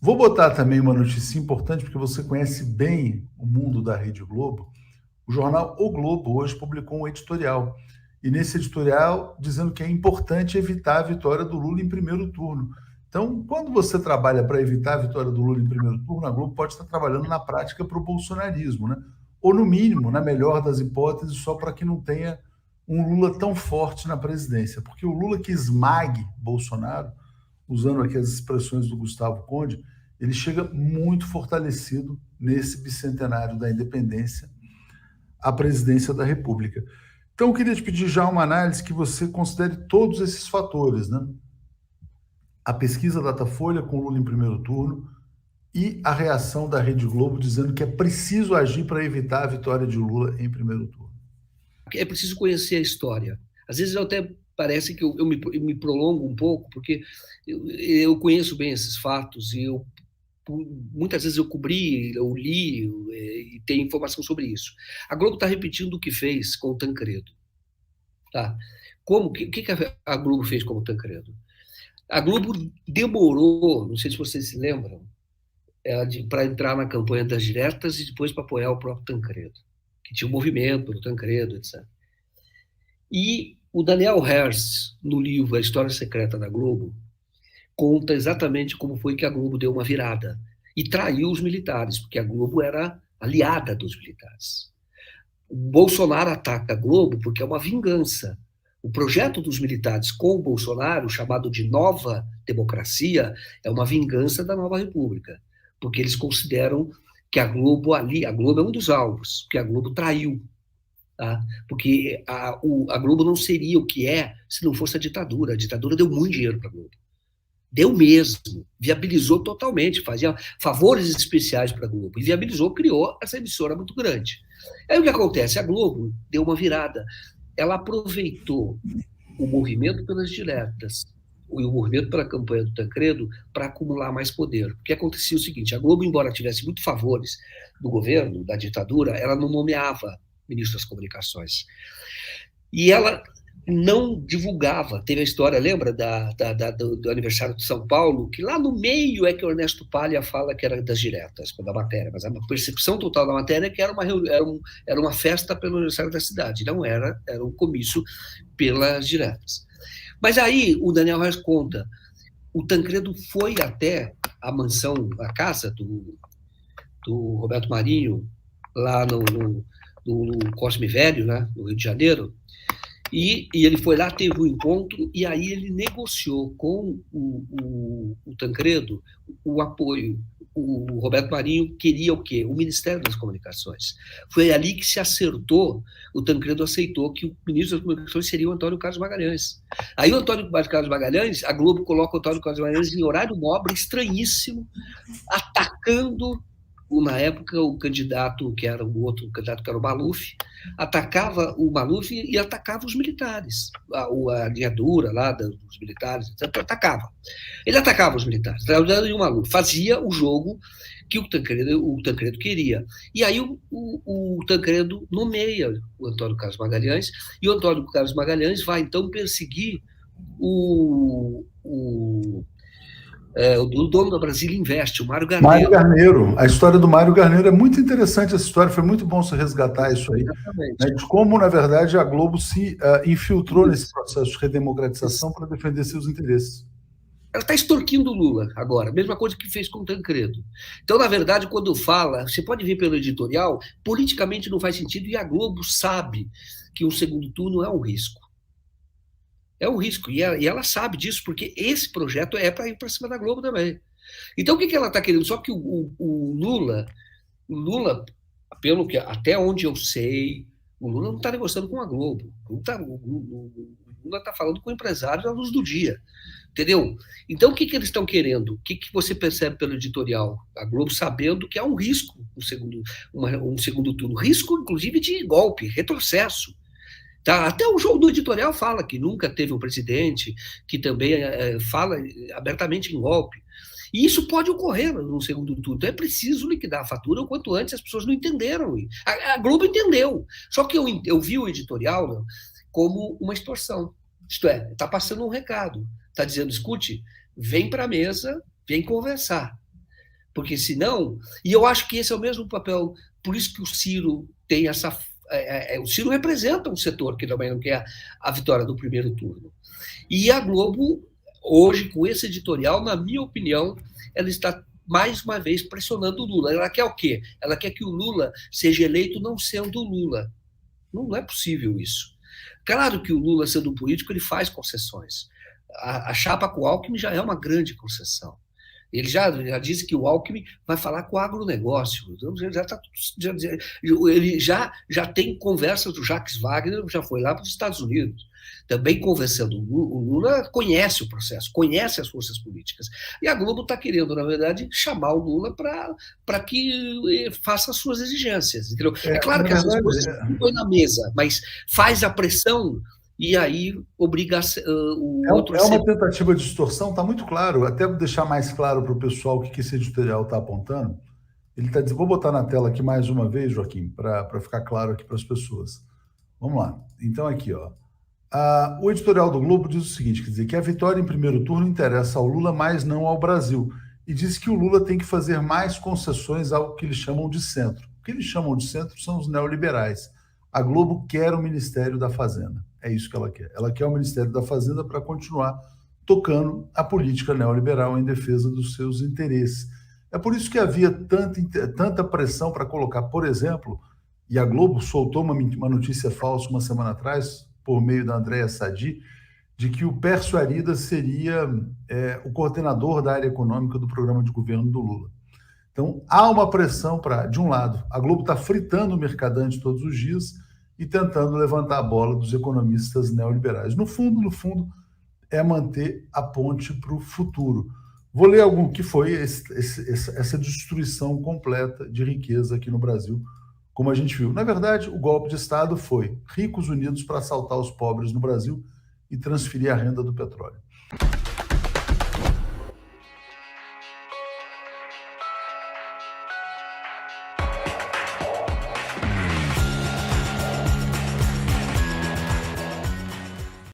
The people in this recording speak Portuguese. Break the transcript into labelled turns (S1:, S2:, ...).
S1: Vou botar também uma notícia importante, porque você conhece bem o mundo da Rede Globo. O jornal O Globo hoje publicou um editorial. E nesse editorial dizendo que é importante evitar a vitória do Lula em primeiro turno. Então, quando você trabalha para evitar a vitória do Lula em primeiro turno, a Globo pode estar trabalhando na prática para o bolsonarismo, né? Ou, no mínimo, na melhor das hipóteses, só para que não tenha um Lula tão forte na presidência. Porque o Lula que esmague Bolsonaro, usando aqui as expressões do Gustavo Conde, ele chega muito fortalecido nesse bicentenário da independência à presidência da República. Então, eu queria te pedir já uma análise que você considere todos esses fatores, né? A pesquisa Datafolha com Lula em primeiro turno e a reação da Rede Globo dizendo que é preciso agir para evitar a vitória de Lula em primeiro turno.
S2: É preciso conhecer a história. Às vezes até parece que eu me prolongo um pouco, porque eu conheço bem esses fatos e muitas vezes eu cobri, eu li e tenho informação sobre isso. A Globo está repetindo o que fez com o Tancredo. Tá? O que a Globo fez com o Tancredo? A Globo demorou, não sei se vocês se lembram, para entrar na campanha das diretas e depois para apoiar o próprio Tancredo, que tinha um movimento pelo Tancredo, etc. E o Daniel Herz, no livro A História Secreta da Globo, conta exatamente como foi que a Globo deu uma virada e traiu os militares, porque a Globo era aliada dos militares. O Bolsonaro ataca a Globo porque é uma vingança. O projeto dos militares com o Bolsonaro, chamado de Nova Democracia, é uma vingança da Nova República, porque eles consideram que a Globo é um dos alvos, que a Globo traiu. Tá? Porque a Globo não seria o que é se não fosse a ditadura. A ditadura deu muito dinheiro para a Globo. Deu mesmo, viabilizou totalmente, fazia favores especiais para a Globo, e viabilizou, criou essa emissora muito grande. Aí o que acontece? A Globo deu uma virada, ela aproveitou o movimento pelas diretas e o movimento pela campanha do Tancredo para acumular mais poder. Porque acontecia o seguinte, a Globo, embora tivesse muitos favores do governo, da ditadura, ela não nomeava ministro das comunicações. E ela não divulgava. Teve a história, lembra, do aniversário de São Paulo, que lá no meio é que o Ernesto Palha fala que era das diretas, da matéria, mas a percepção total da matéria é que era uma festa pelo aniversário da cidade. Não era, era um comício pelas diretas. Mas aí o Daniel Reis conta, o Tancredo foi até a mansão, a casa do Roberto Marinho, lá no Cosme Velho, né, no Rio de Janeiro, e ele foi lá, teve um encontro, e aí ele negociou com o Tancredo o apoio. O Roberto Marinho queria o quê? O Ministério das Comunicações. Foi ali que se acertou, o Tancredo aceitou que o ministro das Comunicações seria o Antônio Carlos Magalhães. Aí o Antônio Carlos Magalhães, a Globo coloca o Antônio Carlos Magalhães em horário nobre, estranhíssimo, atacando na época, o candidato que era o outro candidato, que era o Maluf, atacava o Maluf e atacava os militares. A linha dura lá dos militares, etc., atacava. Ele atacava os militares, e o Maluf fazia o jogo que o Tancredo queria. E aí o Tancredo nomeia o Antônio Carlos Magalhães, e o Antônio Carlos Magalhães vai, então, perseguir o dono da Brasília Investe, o Mário Garneiro.
S1: Mário Garneiro. A história do Mário Garneiro é muito interessante, essa história, foi muito bom você resgatar isso aí, né, de como, na verdade, a Globo se infiltrou nesse processo de redemocratização para defender seus interesses.
S2: Ela está extorquindo o Lula agora, a mesma coisa que fez com o Tancredo. Então, na verdade, quando fala, você pode ver pelo editorial, politicamente não faz sentido, e a Globo sabe que um segundo turno é um risco. É um risco, e ela sabe disso, porque esse projeto é para ir para cima da Globo também. Então, o que ela está querendo? Só que o Lula, pelo que até onde eu sei, o Lula não está negociando com a Globo. O Lula está falando com empresários à luz do dia. Entendeu? Então, o que eles estão querendo? O que você percebe pelo editorial? A Globo sabendo que há um risco, um segundo turno. Risco, inclusive, de golpe, retrocesso. Tá? Até o jogo do editorial fala que nunca teve um presidente que também fala abertamente em golpe. E isso pode ocorrer no segundo turno. Então é preciso liquidar a fatura o quanto antes. As pessoas não entenderam. A Globo entendeu. Só que eu vi o editorial como uma extorsão. Isto é, está passando um recado. Está dizendo, escute, vem para a mesa, vem conversar. Porque senão... E eu acho que esse é o mesmo papel, por isso que o Ciro tem essa... o Ciro representa um setor que também não quer a vitória do primeiro turno. E a Globo, hoje, com esse editorial, na minha opinião, ela está mais uma vez pressionando o Lula. Ela quer o quê? Ela quer que o Lula seja eleito não sendo o Lula. Não é possível isso. Claro que o Lula, sendo um político, ele faz concessões. A chapa com o Alckmin já é uma grande concessão. Ele já disse que o Alckmin vai falar com o agronegócio. Então, ele já tem conversas do Jacques Wagner, já foi lá para os Estados Unidos, também conversando. O Lula conhece o processo, conhece as forças políticas. E a Globo está querendo, na verdade, chamar o Lula para que faça as suas exigências. Entendeu? É claro que essas coisas não põe na mesa, mas faz a pressão e aí obriga o outro...
S1: É uma tentativa de distorção, está muito claro. Até deixar mais claro para o pessoal o que esse editorial está apontando. Ele está dizendo, vou botar na tela aqui mais uma vez, Joaquim, para ficar claro aqui para as pessoas. Vamos lá. Então, aqui, ó. O editorial do Globo diz o seguinte, quer dizer, que a vitória em primeiro turno interessa ao Lula, mas não ao Brasil. E diz que o Lula tem que fazer mais concessões ao que eles chamam de centro. O que eles chamam de centro são os neoliberais. A Globo quer o Ministério da Fazenda. É isso que ela quer. Ela quer o Ministério da Fazenda para continuar tocando a política neoliberal em defesa dos seus interesses. É por isso que havia tanta pressão para colocar, por exemplo, e a Globo soltou uma notícia falsa uma semana atrás, por meio da Andréa Sadi, de que o Pércio Arida seria o coordenador da área econômica do programa de governo do Lula. Então, há uma pressão para, de um lado, a Globo está fritando o Mercadante todos os dias e tentando levantar a bola dos economistas neoliberais. No fundo, é manter a ponte para o futuro. Vou ler algum que foi essa destruição completa de riqueza aqui no Brasil, como a gente viu. Na verdade, o golpe de Estado foi ricos unidos para assaltar os pobres no Brasil e transferir a renda do petróleo.